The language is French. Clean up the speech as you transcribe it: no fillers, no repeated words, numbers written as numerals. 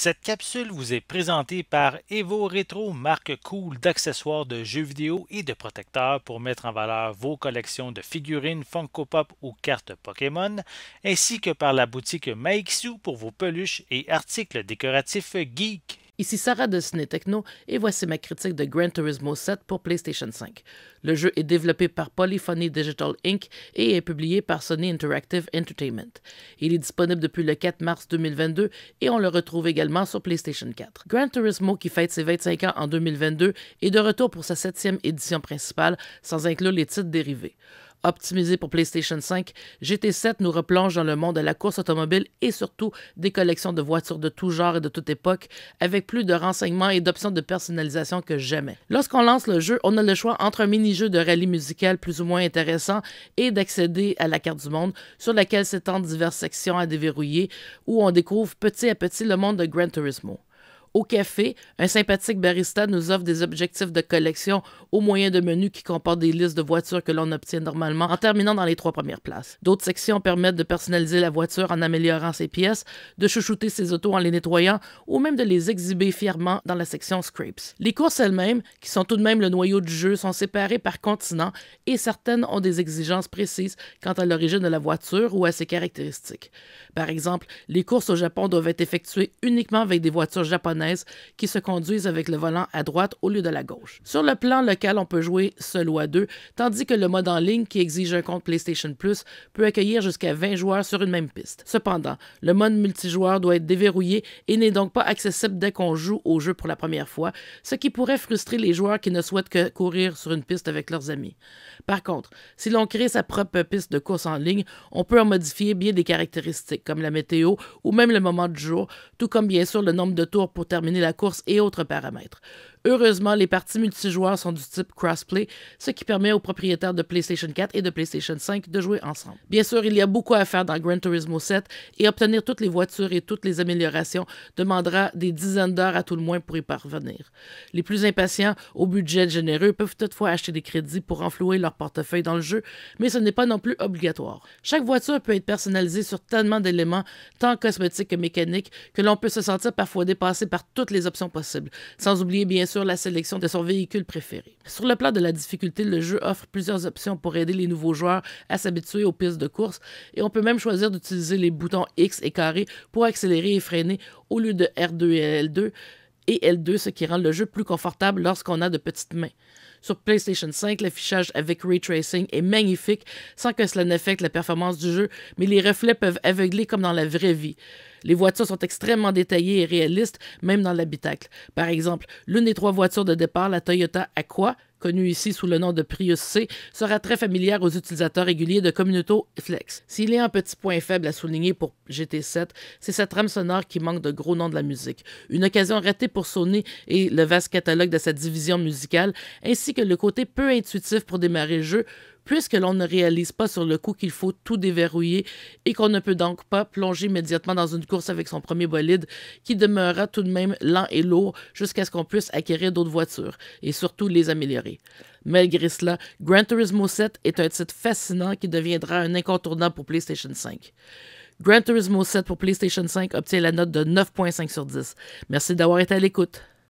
Cette capsule vous est présentée par Evo Retro, marque cool d'accessoires de jeux vidéo et de protecteurs pour mettre en valeur vos collections de figurines Funko Pop ou cartes Pokémon, ainsi que par la boutique Maixu pour vos peluches et articles décoratifs geek. Ici Sarah de Ciné Techno et voici ma critique de Gran Turismo 7 pour PlayStation 5. Le jeu est développé par Polyphony Digital Inc. et est publié par Sony Interactive Entertainment. Il est disponible depuis le 4 mars 2022 et on le retrouve également sur PlayStation 4. Gran Turismo, qui fête ses 25 ans en 2022, est de retour pour sa 7e édition principale, sans inclure les titres dérivés. Optimisé pour PlayStation 5, GT7 nous replonge dans le monde de la course automobile et surtout des collections de voitures de tout genre et de toute époque, avec plus de renseignements et d'options de personnalisation que jamais. Lorsqu'on lance le jeu, on a le choix entre un mini-jeu de rallye musical plus ou moins intéressant et d'accéder à la carte du monde, sur laquelle s'étendent diverses sections à déverrouiller, où on découvre petit à petit le monde de Gran Turismo. Au café, un sympathique barista nous offre des objectifs de collection au moyen de menus qui comportent des listes de voitures que l'on obtient normalement en terminant dans les 3 premières places. D'autres sections permettent de personnaliser la voiture en améliorant ses pièces, de chouchouter ses autos en les nettoyant ou même de les exhiber fièrement dans la section Scrapes. Les courses elles-mêmes, qui sont tout de même le noyau du jeu, sont séparées par continent et certaines ont des exigences précises quant à l'origine de la voiture ou à ses caractéristiques. Par exemple, les courses au Japon doivent être effectuées uniquement avec des voitures japonaises qui se conduisent avec le volant à droite au lieu de la gauche. Sur le plan local, on peut jouer seul ou à deux, tandis que le mode en ligne, qui exige un compte PlayStation Plus, peut accueillir jusqu'à 20 joueurs sur une même piste. Cependant, le mode multijoueur doit être déverrouillé et n'est donc pas accessible dès qu'on joue au jeu pour la première fois, ce qui pourrait frustrer les joueurs qui ne souhaitent que courir sur une piste avec leurs amis. Par contre, si l'on crée sa propre piste de course en ligne, on peut en modifier bien des caractéristiques, comme la météo ou même le moment du jour, tout comme bien sûr le nombre de tours pour terminer la course et autres paramètres. Heureusement, les parties multijoueurs sont du type crossplay, ce qui permet aux propriétaires de PlayStation 4 et de PlayStation 5 de jouer ensemble. Bien sûr, il y a beaucoup à faire dans Gran Turismo 7 et obtenir toutes les voitures et toutes les améliorations demandera des dizaines d'heures à tout le moins pour y parvenir. Les plus impatients, au budget généreux, peuvent toutefois acheter des crédits pour renflouer leur portefeuille dans le jeu, mais ce n'est pas non plus obligatoire. Chaque voiture peut être personnalisée sur tellement d'éléments, tant cosmétiques que mécaniques, que l'on peut se sentir parfois dépassé par toutes les options possibles, sans oublier bien sûr la sélection de son véhicule préféré. Sur le plan de la difficulté, le jeu offre plusieurs options pour aider les nouveaux joueurs à s'habituer aux pistes de course et on peut même choisir d'utiliser les boutons X et carré pour accélérer et freiner au lieu de R2 et L2, ce qui rend le jeu plus confortable lorsqu'on a de petites mains. Sur PlayStation 5, l'affichage avec Ray Tracing est magnifique sans que cela n'affecte la performance du jeu, mais les reflets peuvent aveugler comme dans la vraie vie. Les voitures sont extrêmement détaillées et réalistes, même dans l'habitacle. Par exemple, l'une des 3 voitures de départ, la Toyota Aqua, connue ici sous le nom de Prius C, sera très familière aux utilisateurs réguliers de Communauto Flex. S'il y a un petit point faible à souligner pour GT7, c'est sa trame sonore qui manque de gros noms de la musique. Une occasion ratée pour Sony et le vaste catalogue de sa division musicale, ainsi que le côté peu intuitif pour démarrer le jeu, puisque l'on ne réalise pas sur le coup qu'il faut tout déverrouiller et qu'on ne peut donc pas plonger immédiatement dans une course avec son premier bolide qui demeurera tout de même lent et lourd jusqu'à ce qu'on puisse acquérir d'autres voitures et surtout les améliorer. Malgré cela, Gran Turismo 7 est un titre fascinant qui deviendra un incontournable pour PlayStation 5. Gran Turismo 7 pour PlayStation 5 obtient la note de 9.5 sur 10. Merci d'avoir été à l'écoute.